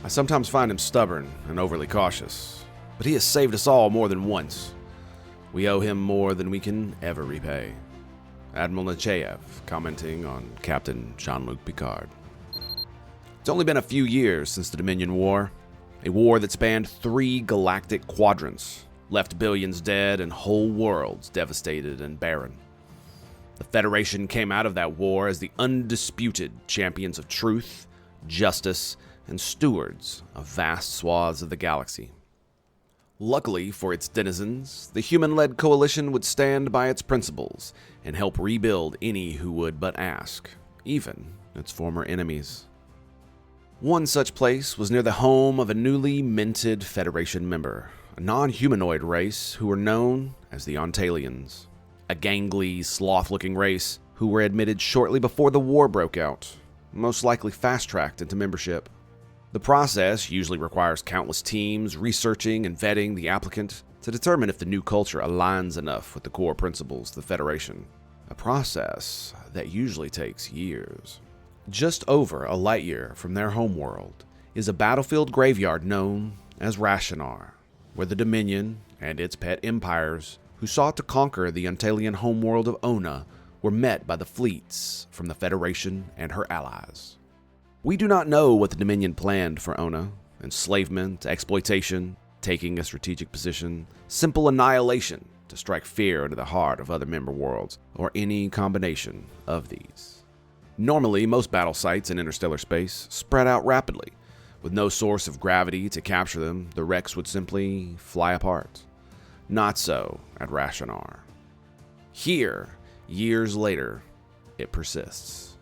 I sometimes find him stubborn and overly cautious, but he has saved us all more than once. We owe him more than we can ever repay. Admiral Nechayev, commenting on Captain Jean-Luc Picard. It's only been a few years since the Dominion War, a war that spanned 3 galactic quadrants, left billions dead and whole worlds devastated and barren. The Federation came out of that war as the undisputed champions of truth, justice, and stewards of vast swaths of the galaxy. Luckily for its denizens, the human-led coalition would stand by its principles and help rebuild any who would but ask, even its former enemies. One such place was near the home of a newly minted Federation member, a non-humanoid race who were known as the Ontalians, a gangly, sloth-looking race who were admitted shortly before the war broke out, most likely fast-tracked into membership. The process usually requires countless teams researching and vetting the applicant to determine if the new culture aligns enough with the core principles of the Federation, a process that usually takes years. Just over a light year from their homeworld is a battlefield graveyard known as Rashanar, where the Dominion and its pet empires who sought to conquer the Ontalian homeworld of Ona were met by the fleets from the Federation and her allies. We do not know what the Dominion planned for Ona: enslavement, exploitation, taking a strategic position, simple annihilation to strike fear into the heart of other member worlds, or any combination of these. Normally, most battle sites in interstellar space spread out rapidly. With no source of gravity to capture them, the wrecks would simply fly apart. Not so at Rashanar. Here, years later, it persists.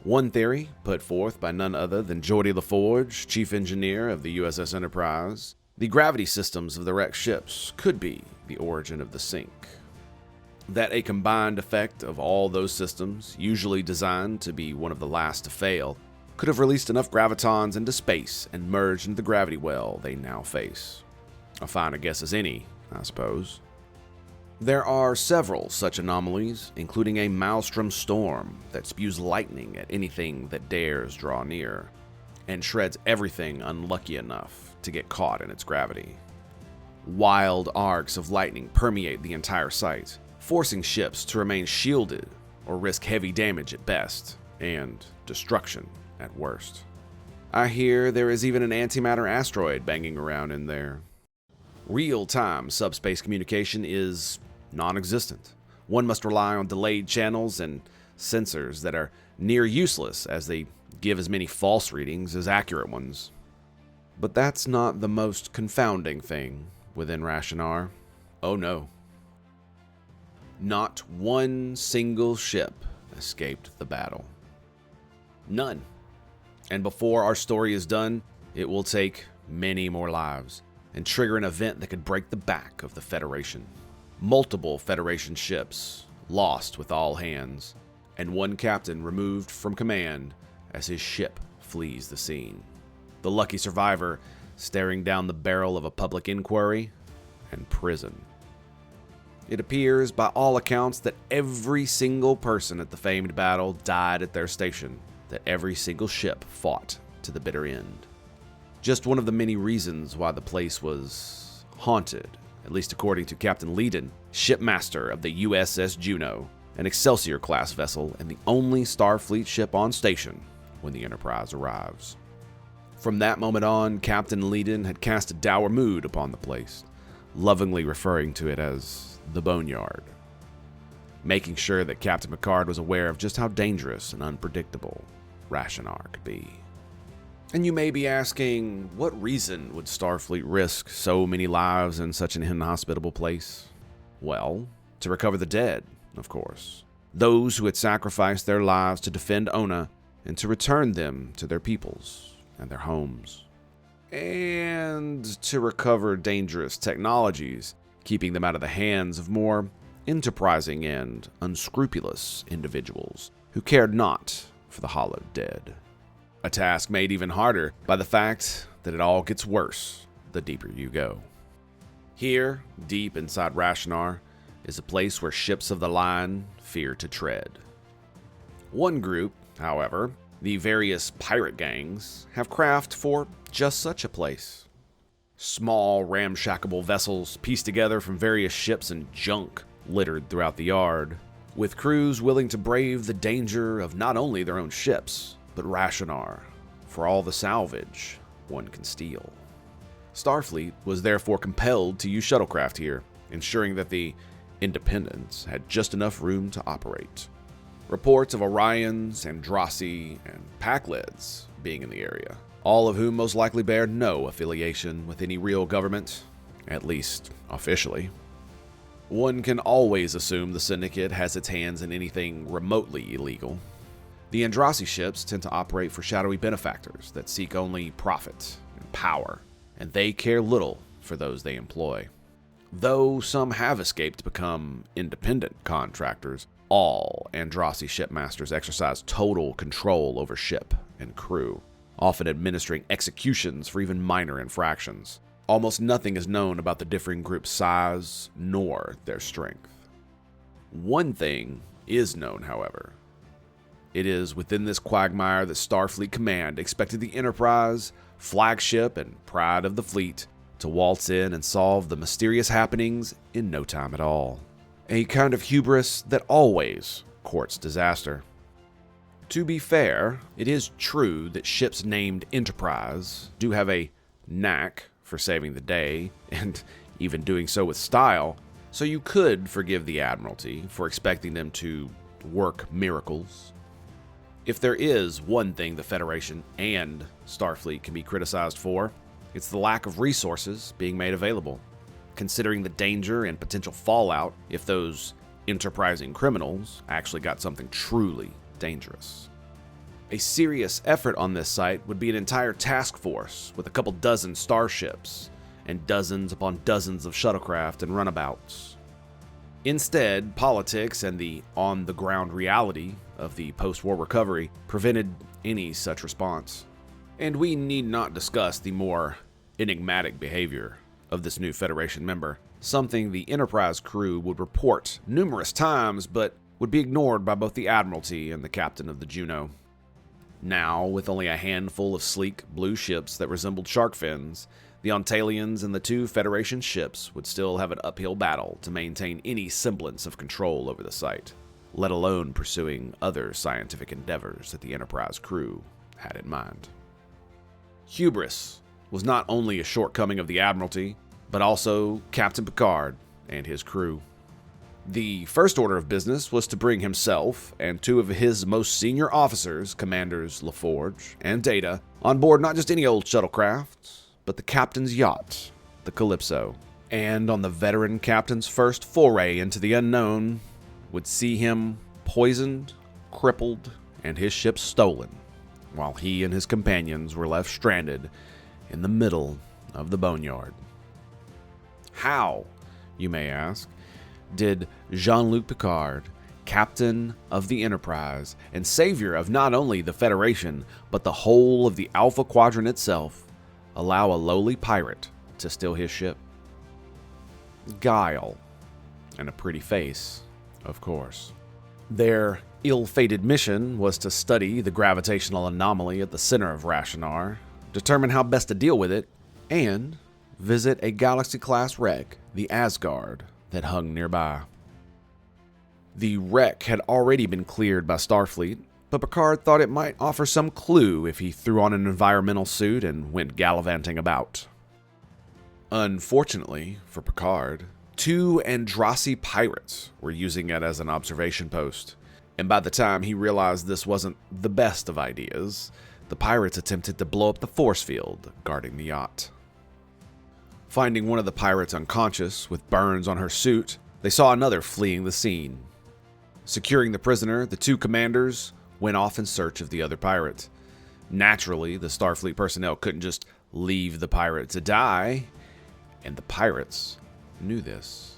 One theory, put forth by none other than Geordi LaForge, chief engineer of the USS Enterprise, the gravity systems of the wrecked ships could be the origin of the sink. That a combined effect of all those systems, usually designed to be one of the last to fail, could have released enough gravitons into space and merged into the gravity well they now face. A fine a guess as any, I suppose. There are several such anomalies, including a maelstrom storm that spews lightning at anything that dares draw near, and shreds everything unlucky enough to get caught in its gravity. Wild arcs of lightning permeate the entire site, forcing ships to remain shielded or risk heavy damage at best, and destruction at worst. I hear there is even an antimatter asteroid banging around in there. Real-time subspace communication is non-existent. One must rely on delayed channels and sensors that are near useless as they give as many false readings as accurate ones. But that's not the most confounding thing within Rashanar. Oh no. Not one single ship escaped the battle. None. And before our story is done, it will take many more lives and trigger an event that could break the back of the Federation. Multiple Federation ships lost with all hands, and one captain removed from command as his ship flees the scene. The lucky survivor staring down the barrel of a public inquiry and prison. It appears by all accounts that every single person at the famed battle died at their station, that every single ship fought to the bitter end. Just one of the many reasons why the place was haunted, at least according to Captain Leedon, shipmaster of the USS Juno, an Excelsior-class vessel and the only Starfleet ship on station when the Enterprise arrives. From that moment on, Captain Leedon had cast a dour mood upon the place, lovingly referring to it as the Boneyard, making sure that Captain Picard was aware of just how dangerous and unpredictable Rashanar could be. And you may be asking, what reason would Starfleet risk so many lives in such an inhospitable place? Well, to recover the dead, of course. Those who had sacrificed their lives to defend Ona and to return them to their peoples and their homes. And to recover dangerous technologies, keeping them out of the hands of more enterprising and unscrupulous individuals who cared not for the hollowed dead. A task made even harder by the fact that it all gets worse the deeper you go. Here, deep inside Rashanar, is a place where ships of the line fear to tread. One group, however, The various pirate gangs have craft for just such a place. Small, ramshackle vessels pieced together from various ships and junk littered throughout the yard, with crews willing to brave the danger of not only their own ships, but Rashanar, for all the salvage one can steal. Starfleet was therefore compelled to use shuttlecraft here, ensuring that the Independence had just enough room to operate. Reports of Orions, Andrasi, and Packlids being in the area, all of whom most likely bear no affiliation with any real government, at least officially. One can always assume the Syndicate has its hands in anything remotely illegal. The Andrasi ships tend to operate for shadowy benefactors that seek only profit and power, and they care little for those they employ. Though some have escaped to become independent contractors, all Andrasi shipmasters exercise total control over ship and crew, often administering executions for even minor infractions. Almost nothing is known about the differing groups' size nor their strength. One thing is known, however. It is within this quagmire that Starfleet Command expected the Enterprise, flagship and pride of the fleet, to waltz in and solve the mysterious happenings in no time at all. A kind of hubris that always courts disaster. To be fair, it is true that ships named Enterprise do have a knack for saving the day, and even doing so with style, so you could forgive the Admiralty for expecting them to work miracles. If there is one thing the Federation and Starfleet can be criticized for, it's the lack of resources being made available, considering the danger and potential fallout if those enterprising criminals actually got something truly dangerous. A serious effort on this site would be an entire task force with a couple dozen starships and dozens upon dozens of shuttlecraft and runabouts. Instead, politics and the on-the-ground reality of the post-war recovery prevented any such response. And we need not discuss the more enigmatic behavior of this new Federation member, something the Enterprise crew would report numerous times but would be ignored by both the Admiralty and the captain of the Juno. Now, with only a handful of sleek blue ships that resembled shark fins, the Ontalians and the two Federation ships would still have an uphill battle to maintain any semblance of control over the site, let alone pursuing other scientific endeavors that the Enterprise crew had in mind. Hubris was not only a shortcoming of the Admiralty, but also Captain Picard and his crew. The first order of business was to bring himself and two of his most senior officers, Commanders LaForge and Data, on board not just any old shuttlecraft, but the captain's yacht, the Calypso. And on the veteran captain's first foray into the unknown, would see him poisoned, crippled, and his ship stolen, while he and his companions were left stranded in the middle of the boneyard. How, you may ask, did Jean-Luc Picard, captain of the Enterprise and savior of not only the Federation, but the whole of the Alpha Quadrant itself, allow a lowly pirate to steal his ship? Guile, and a pretty face, of course. Their ill-fated mission was to study the gravitational anomaly at the center of Rashanar, determine how best to deal with it, and visit a Galaxy-class wreck, the Asgard, that hung nearby. The wreck had already been cleared by Starfleet, but Picard thought it might offer some clue if he threw on an environmental suit and went gallivanting about. Unfortunately for Picard, two Andrasi pirates were using it as an observation post, and by the time he realized this wasn't the best of ideas, the pirates attempted to blow up the force field guarding the yacht. Finding one of the pirates unconscious with burns on her suit, they saw another fleeing the scene. Securing the prisoner, the two commanders went off in search of the other pirate. Naturally, the Starfleet personnel couldn't just leave the pirate to die, and the pirates knew this.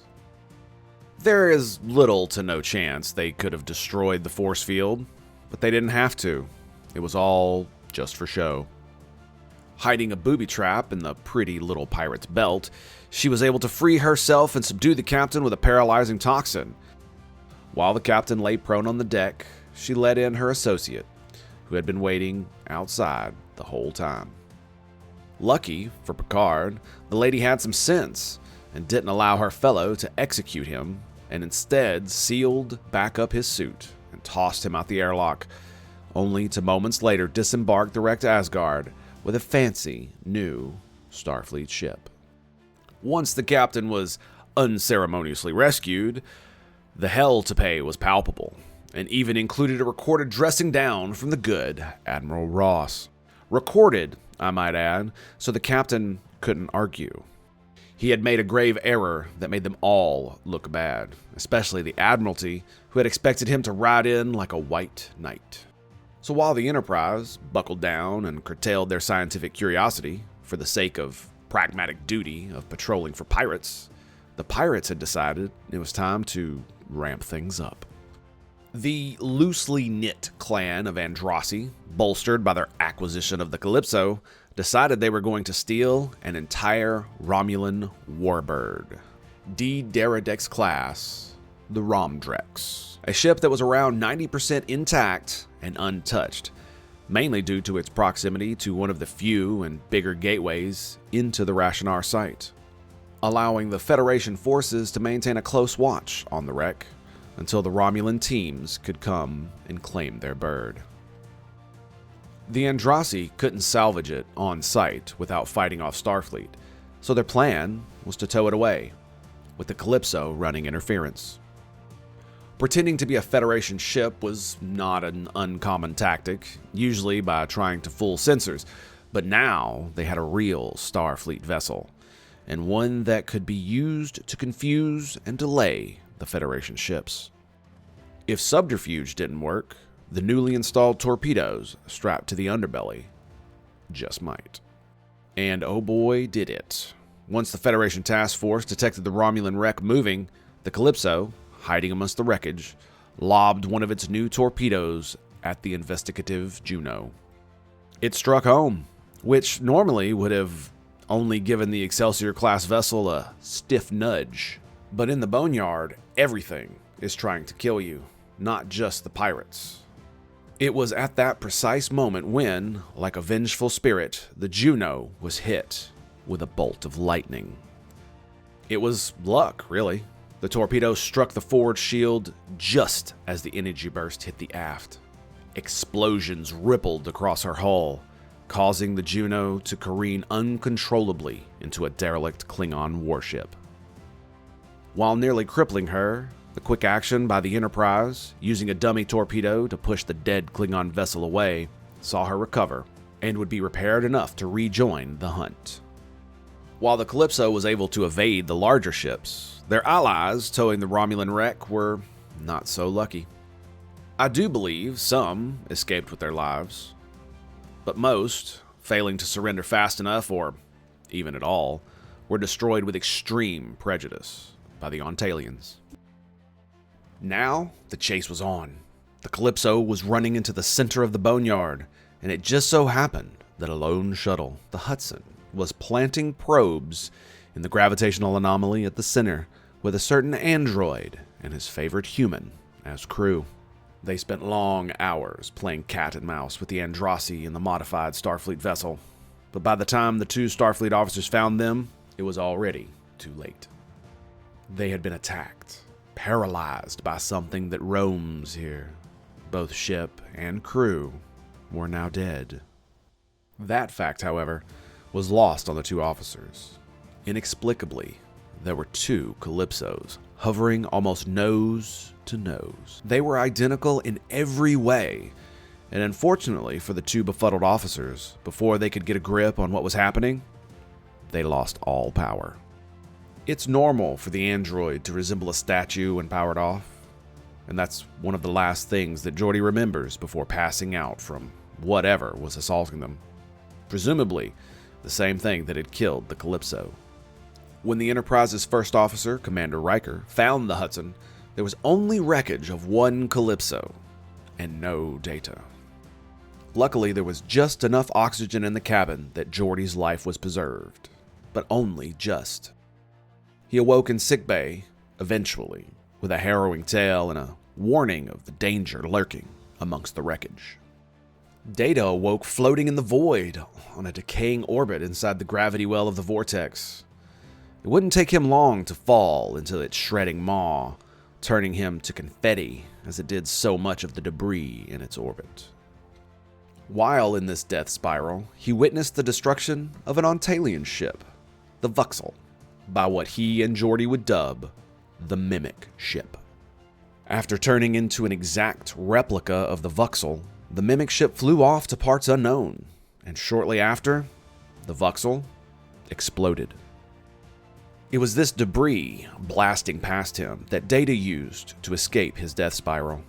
There is little to no chance they could have destroyed the force field, but they didn't have to. It was all just for show. Hiding a booby trap in the pretty little pirate's belt, she was able to free herself and subdue the captain with a paralyzing toxin. While the captain lay prone on the deck, she let in her associate, who had been waiting outside the whole time. Lucky for Picard, the lady had some sense and didn't allow her fellow to execute him, and instead sealed back up his suit and tossed him out the airlock, only to moments later disembark direct to Asgard with a fancy new Starfleet ship. Once the captain was unceremoniously rescued, the hell to pay was palpable, and even included a recorded dressing down from the good Admiral Ross. Recorded, I might add, so the captain couldn't argue. He had made a grave error that made them all look bad, especially the Admiralty, who had expected him to ride in like a white knight. So while the Enterprise buckled down and curtailed their scientific curiosity for the sake of pragmatic duty of patrolling for pirates, the pirates had decided it was time to ramp things up. The loosely knit clan of Andrasi, bolstered by their acquisition of the Calypso, decided they were going to steal an entire Romulan warbird. D. Deridex class, the Romdrex, a ship that was around 90% intact and untouched, mainly due to its proximity to one of the few and bigger gateways into the Rashanar site, allowing the Federation forces to maintain a close watch on the wreck until the Romulan teams could come and claim their bird. The Andrasi couldn't salvage it on site without fighting off Starfleet, so their plan was to tow it away, with the Calypso running interference. Pretending to be a Federation ship was not an uncommon tactic, usually by trying to fool censors, but now they had a real Starfleet vessel, and one that could be used to confuse and delay the Federation ships. If subterfuge didn't work, the newly installed torpedoes strapped to the underbelly just might. And oh boy, did it. Once the Federation task force detected the Romulan wreck moving, the Calypso, hiding amongst the wreckage, lobbed one of its new torpedoes at the investigative Juno. It struck home, which normally would have only given the Excelsior-class vessel a stiff nudge. But in the Boneyard, everything is trying to kill you, not just the pirates. It was at that precise moment when, like a vengeful spirit, the Juno was hit with a bolt of lightning. It was luck, really. The torpedo struck the forward shield just as the energy burst hit the aft. Explosions rippled across her hull, causing the Juno to careen uncontrollably into a derelict Klingon warship. While nearly crippling her, the quick action by the Enterprise, using a dummy torpedo to push the dead Klingon vessel away, saw her recover and would be repaired enough to rejoin the hunt. While the Calypso was able to evade the larger ships, their allies towing the Romulan wreck were not so lucky. I do believe some escaped with their lives, but most, failing to surrender fast enough or even at all, were destroyed with extreme prejudice by the Ontalians. Now, the chase was on. The Calypso was running into the center of the Boneyard, and it just so happened that a lone shuttle, the Hudson, was planting probes in the gravitational anomaly at the center with a certain android and his favorite human as crew. They spent long hours playing cat and mouse with the Andrasi in the modified Starfleet vessel, but by the time the two Starfleet officers found them, it was already too late. They had been attacked, paralyzed by something that roams here. Both ship and crew were now dead. That fact, however, was lost on the two officers. Inexplicably, there were two Calypsos hovering almost nose to nose. They were identical in every way, and unfortunately for the two befuddled officers, before they could get a grip on what was happening, they lost all power. It's normal for the android to resemble a statue when powered off, and that's one of the last things that Geordi remembers before passing out from whatever was assaulting them. Presumably, the same thing that had killed the Calypso. When the Enterprise's first officer, Commander Riker, found the Hudson, there was only wreckage of one Calypso and no data. Luckily, there was just enough oxygen in the cabin that Geordi's life was preserved, but only just. He awoke in sickbay, eventually, with a harrowing tale and a warning of the danger lurking amongst the wreckage. Data awoke floating in the void on a decaying orbit inside the gravity well of the vortex. It wouldn't take him long to fall into its shredding maw, turning him to confetti as it did so much of the debris in its orbit. While in this death spiral, he witnessed the destruction of an Ontalian ship, the Vuxel, by what he and Geordi would dub the Mimic Ship. After turning into an exact replica of the Vuxel, the Mimic Ship flew off to parts unknown, and shortly after, the Vuxel exploded. It was this debris blasting past him that Data used to escape his death spiral,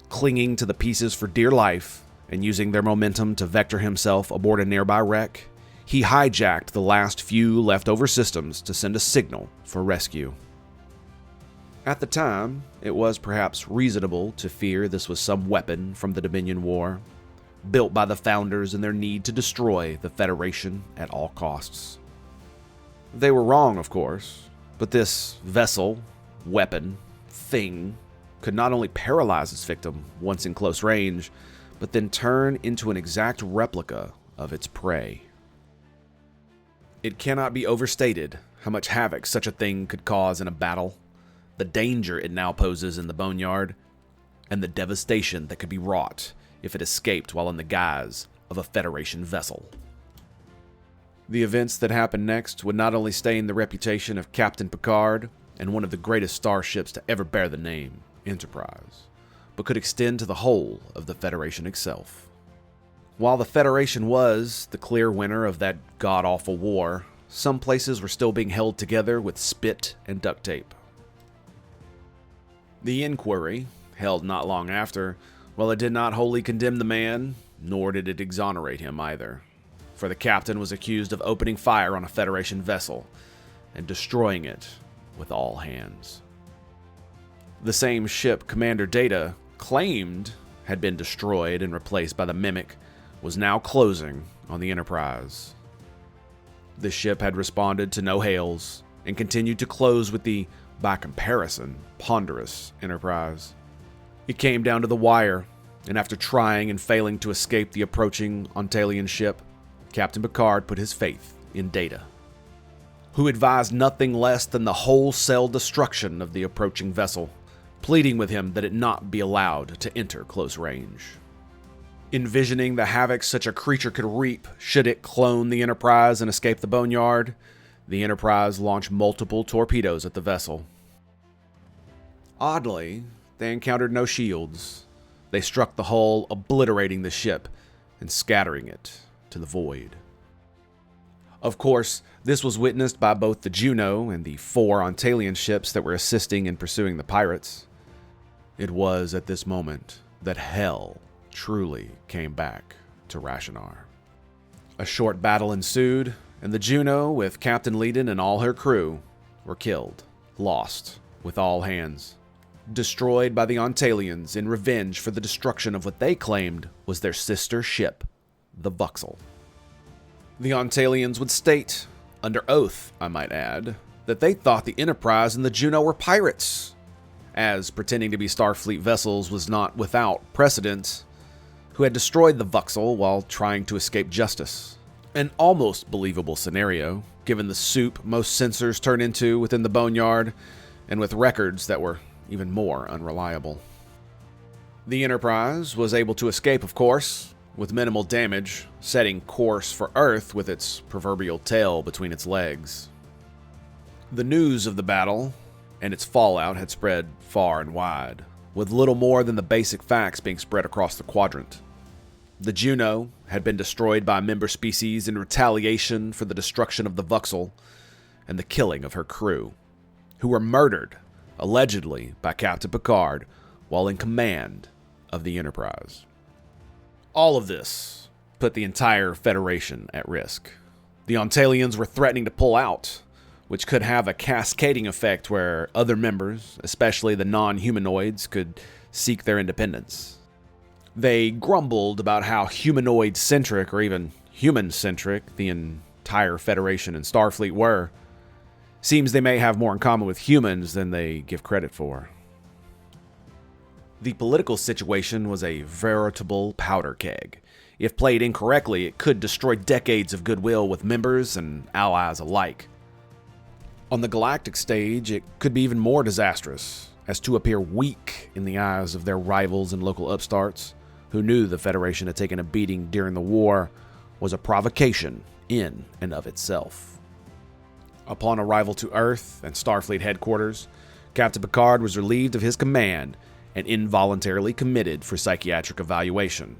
clinging to the pieces for dear life and using their momentum to vector himself aboard a nearby wreck. He hijacked the last few leftover systems to send a signal for rescue. At the time, it was perhaps reasonable to fear this was some weapon from the Dominion War, built by the Founders in their need to destroy the Federation at all costs. They were wrong, of course, but this vessel, weapon, thing could not only paralyze its victim once in close range, but then turn into an exact replica of its prey. It cannot be overstated how much havoc such a thing could cause in a battle, the danger it now poses in the boneyard, and the devastation that could be wrought if it escaped while in the guise of a Federation vessel. The events that happened next would not only stain the reputation of Captain Picard and one of the greatest starships to ever bear the name, Enterprise, but could extend to the whole of the Federation itself. While the Federation was the clear winner of that god-awful war, some places were still being held together with spit and duct tape. The inquiry, held not long after, while it did not wholly condemn the man, nor did it exonerate him either, for the captain was accused of opening fire on a Federation vessel and destroying it with all hands. The same ship Commander Data claimed had been destroyed and replaced by the Mimic was now closing on the Enterprise. The ship had responded to no hails and continued to close with the, by comparison, ponderous Enterprise. It came down to the wire, and after trying and failing to escape the approaching Ontalian ship, Captain Picard put his faith in Data, who advised nothing less than the wholesale destruction of the approaching vessel, pleading with him that it not be allowed to enter close range. Envisioning the havoc such a creature could reap should it clone the Enterprise and escape the boneyard, the Enterprise launched multiple torpedoes at the vessel. Oddly, they encountered no shields. They struck the hull, obliterating the ship and scattering it to the void. Of course, this was witnessed by both the Juno and the 4 Ontalian ships that were assisting in pursuing the pirates. It was at this moment that hell truly came back to Rashanar. A short battle ensued, and the Juno, with Captain Leedon and all her crew, were killed, lost, with all hands, destroyed by the Ontalians in revenge for the destruction of what they claimed was their sister ship, the Vuxel. The Ontalians would state, under oath I might add, that they thought the Enterprise and the Juno were pirates, as pretending to be Starfleet vessels was not without precedent, who had destroyed the Vuxel while trying to escape justice. An almost believable scenario, given the soup most censors turn into within the boneyard, and with records that were even more unreliable. The Enterprise was able to escape, of course, with minimal damage, setting course for Earth with its proverbial tail between its legs. The news of the battle and its fallout had spread far and wide, with little more than the basic facts being spread across the quadrant. The Juno had been destroyed by a member species in retaliation for the destruction of the Vuxel and the killing of her crew, who were murdered, allegedly, by Captain Picard while in command of the Enterprise. All of this put the entire Federation at risk. The Ontalians were threatening to pull out, which could have a cascading effect where other members, especially the non-humanoids, could seek their independence. They grumbled about how humanoid-centric or even human-centric the entire Federation and Starfleet were. Seems they may have more in common with humans than they give credit for. The political situation was a veritable powder keg, If played incorrectly, it could destroy decades of goodwill with members and allies alike. On the galactic stage, it could be even more disastrous, as to appear weak in the eyes of their rivals and local upstarts, who knew the Federation had taken a beating during the war, was a provocation in and of itself. Upon arrival to Earth and Starfleet headquarters, Captain Picard was relieved of his command and involuntarily committed for psychiatric evaluation,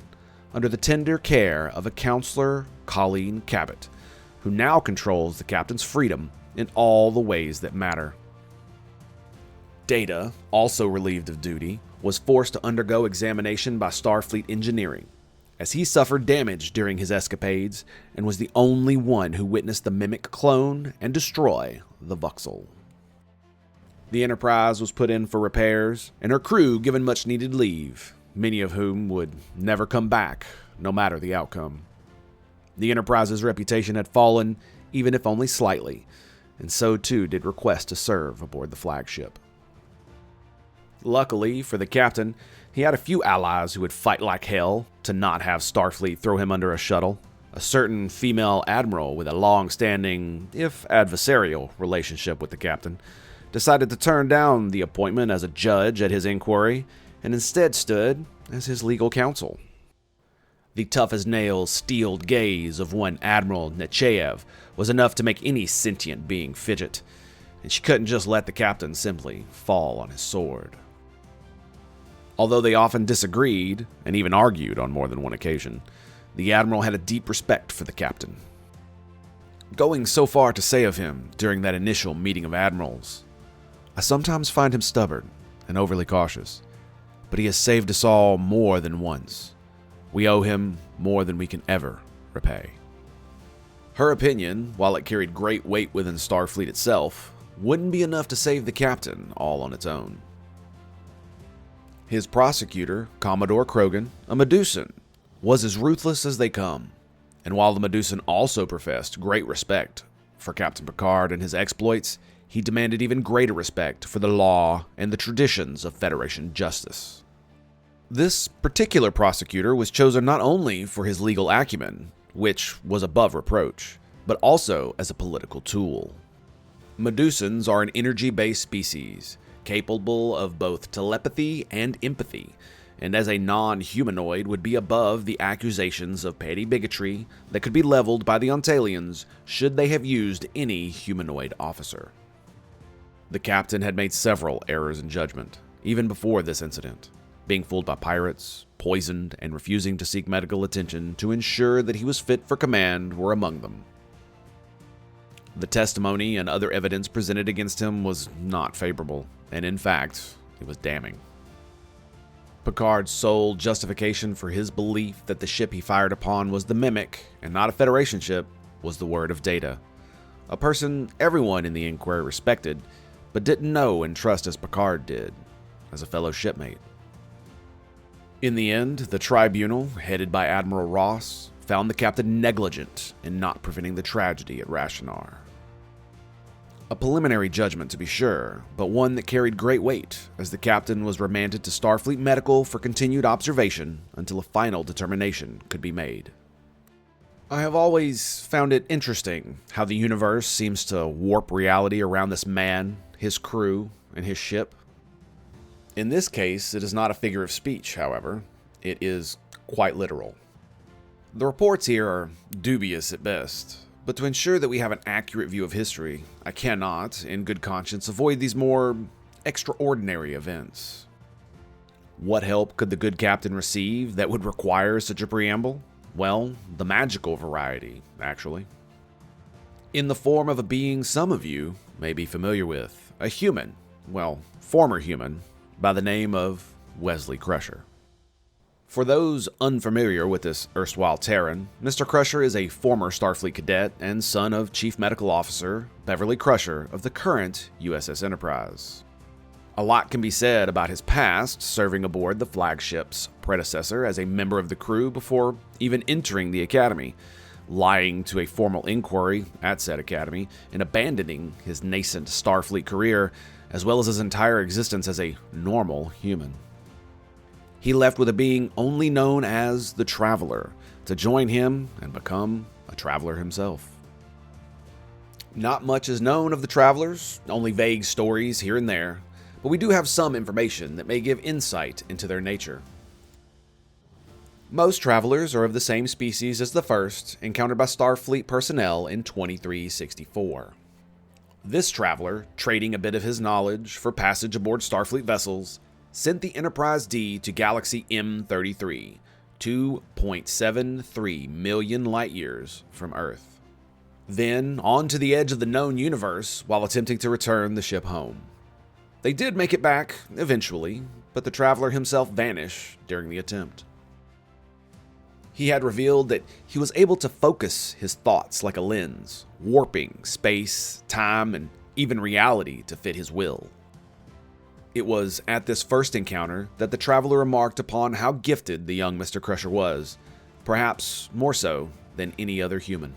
under the tender care of a counselor, Colleen Cabot, who now controls the captain's freedom in all the ways that matter. Data, also relieved of duty, was forced to undergo examination by Starfleet Engineering, as he suffered damage during his escapades and was the only one who witnessed the Mimic clone and destroy the Vuxel. The Enterprise was put in for repairs, and her crew given much-needed leave, many of whom would never come back, no matter the outcome. The Enterprise's reputation had fallen, even if only slightly, and so too did requests to serve aboard the flagship. Luckily for the captain, he had a few allies who would fight like hell to not have Starfleet throw him under a shuttle. A certain female admiral with a long-standing, if adversarial, relationship with the captain decided to turn down the appointment as a judge at his inquiry and instead stood as his legal counsel. The tough-as-nails steeled gaze of one Admiral Nechayev was enough to make any sentient being fidget, and she couldn't just let the captain simply fall on his sword. Although they often disagreed, and even argued on more than one occasion, the Admiral had a deep respect for the captain, going so far to say of him during that initial meeting of admirals, "I sometimes find him stubborn and overly cautious, but he has saved us all more than once. We owe him more than we can ever repay." Her opinion, while it carried great weight within Starfleet itself, wouldn't be enough to save the captain all on its own. His prosecutor, Commodore Krogan, a Medusan, was as ruthless as they come, and while the Medusan also professed great respect for Captain Picard and his exploits, he demanded even greater respect for the law and the traditions of Federation justice. This particular prosecutor was chosen not only for his legal acumen, which was above reproach, but also as a political tool. Medusans are an energy-based species, capable of both telepathy and empathy, and as a non-humanoid would be above the accusations of petty bigotry that could be leveled by the Ontalians should they have used any humanoid officer. The captain had made several errors in judgment, even before this incident, being fooled by pirates, poisoned, and refusing to seek medical attention to ensure that he was fit for command were among them. The testimony and other evidence presented against him was not favorable, and in fact, it was damning. Picard's sole justification for his belief that the ship he fired upon was the Mimic, and not a Federation ship, was the word of Data, a person everyone in the Inquiry respected, but didn't know and trust as Picard did, as a fellow shipmate. In the end, the tribunal, headed by Admiral Ross, found the captain negligent in not preventing the tragedy at Rashanar. A preliminary judgment to be sure, but one that carried great weight, as the captain was remanded to Starfleet Medical for continued observation until a final determination could be made. I have always found it interesting how the universe seems to warp reality around this man, his crew, and his ship. In this case, it is not a figure of speech, however. It is quite literal. The reports here are dubious at best, but to ensure that we have an accurate view of history, I cannot, in good conscience, avoid these more extraordinary events. What help could the good captain receive that would require such a preamble? Well, the magical variety, actually. In the form of a being some of you may be familiar with, a human, well, former human, by the name of Wesley Crusher. For those unfamiliar with this erstwhile Terran, Mr. Crusher is a former Starfleet cadet and son of Chief Medical Officer Beverly Crusher of the current USS Enterprise. A lot can be said about his past, serving aboard the flagship's predecessor as a member of the crew before even entering the Academy, lying to a formal inquiry at said Academy, and abandoning his nascent Starfleet career, as well as his entire existence as a normal human. He left with a being only known as the Traveler, to join him and become a traveler himself. Not much is known of the travelers, only vague stories here and there, but we do have some information that may give insight into their nature. Most travelers are of the same species as the first, encountered by Starfleet personnel in 2364. This traveler, trading a bit of his knowledge for passage aboard Starfleet vessels, sent the Enterprise D to Galaxy M33, 2.73 million light-years from Earth. Then, on to the edge of the known universe while attempting to return the ship home. They did make it back, eventually, but the traveler himself vanished during the attempt. He had revealed that he was able to focus his thoughts like a lens, warping space, time, and even reality to fit his will. It was at this first encounter that the traveler remarked upon how gifted the young Mr. Crusher was, perhaps more so than any other human.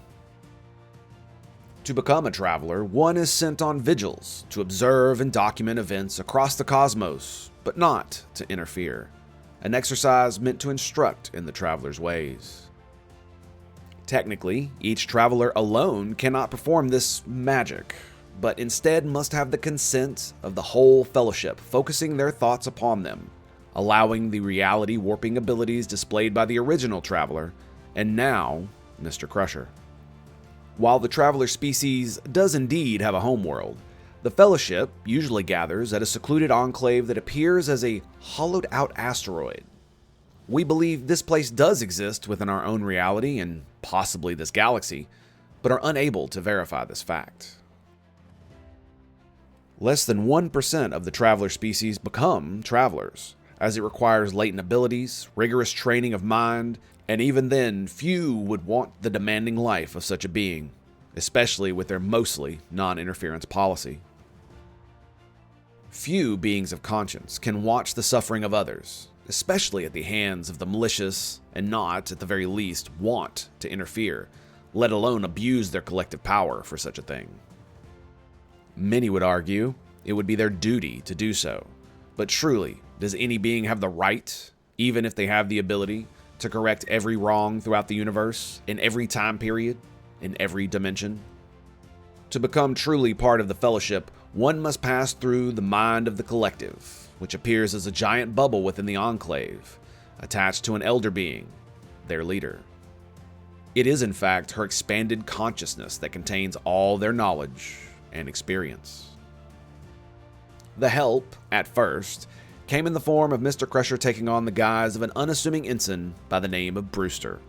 To become a traveler, one is sent on vigils to observe and document events across the cosmos, but not to interfere. An exercise meant to instruct in the traveler's ways. Technically, each traveler alone cannot perform this magic, but instead must have the consent of the whole fellowship, focusing their thoughts upon them, allowing the reality warping abilities displayed by the original traveler, and now Mr. Crusher. While the traveler species does indeed have a homeworld, the Fellowship usually gathers at a secluded enclave that appears as a hollowed-out asteroid. We believe this place does exist within our own reality and possibly this galaxy, but are unable to verify this fact. Less than 1% of the traveler species become travelers, as it requires latent abilities, rigorous training of mind, and even then, few would want the demanding life of such a being, especially with their mostly non-interference policy. Few beings of conscience can watch the suffering of others, especially at the hands of the malicious, and not, at the very least, want to interfere, let alone abuse their collective power for such a thing. Many would argue it would be their duty to do so, but truly, does any being have the right, even if they have the ability, to correct every wrong throughout the universe, in every time period, in every dimension? To become truly part of the Fellowship, one must pass through the mind of the collective, which appears as a giant bubble within the enclave, attached to an elder being, their leader. It is in fact her expanded consciousness that contains all their knowledge and experience. The help, at first, came in the form of Mr. Crusher taking on the guise of an unassuming ensign by the name of Brewster,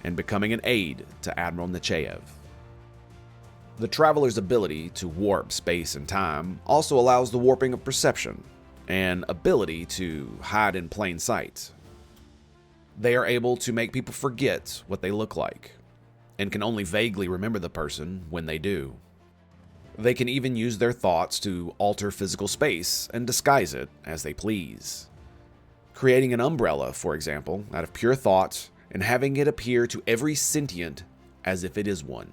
and becoming an aide to Admiral Nechayev. The traveler's ability to warp space and time also allows the warping of perception, and ability to hide in plain sight. They are able to make people forget what they look like, and can only vaguely remember the person when they do. They can even use their thoughts to alter physical space and disguise it as they please. Creating an umbrella, for example, out of pure thought, and having it appear to every sentient as if it is one.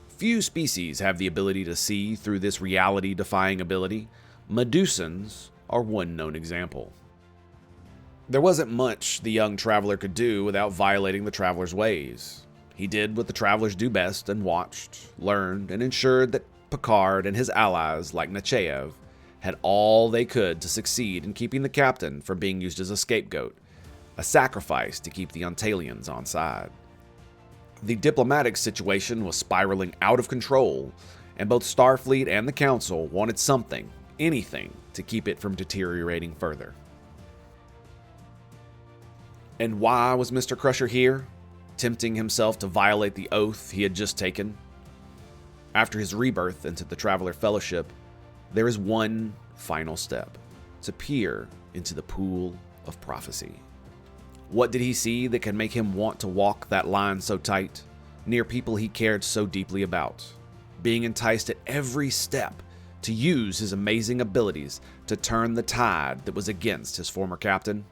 Few species have the ability to see through this reality-defying ability. Medusans are one known example. There wasn't much the young traveler could do without violating the traveler's ways. He did what the travelers do best and watched, learned, and ensured that Picard and his allies, like Nechayev, had all they could to succeed in keeping the captain from being used as a scapegoat, a sacrifice to keep the Ontalians on side. The diplomatic situation was spiraling out of control, and both Starfleet and the Council wanted something, anything, to keep it from deteriorating further. And why was Mr. Crusher here, tempting himself to violate the oath he had just taken? After his rebirth into the Traveler Fellowship, there is one final step: to peer into the pool of prophecy. What did he see that can make him want to walk that line so tight, near people he cared so deeply about, being enticed at every step to use his amazing abilities to turn the tide that was against his former captain?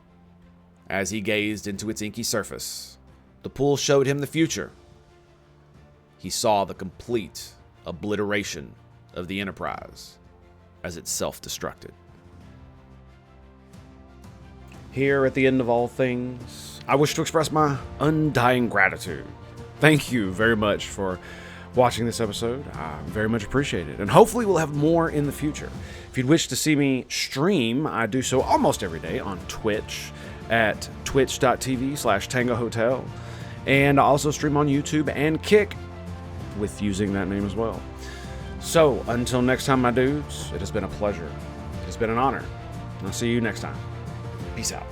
As he gazed into its inky surface, the pool showed him the future. He saw the complete obliteration of the Enterprise as it self-destructed. Here at the end of all things, I wish to express my undying gratitude. Thank you very much for watching this episode. I very much appreciate it. And hopefully we'll have more in the future. If you'd wish to see me stream, I do so almost every day on Twitch at twitch.tv/Tango Hotel. And I also stream on YouTube and Kick with using that name as well. So until next time, my dudes, it has been a pleasure. It has been an honor. And I'll see you next time. Peace out.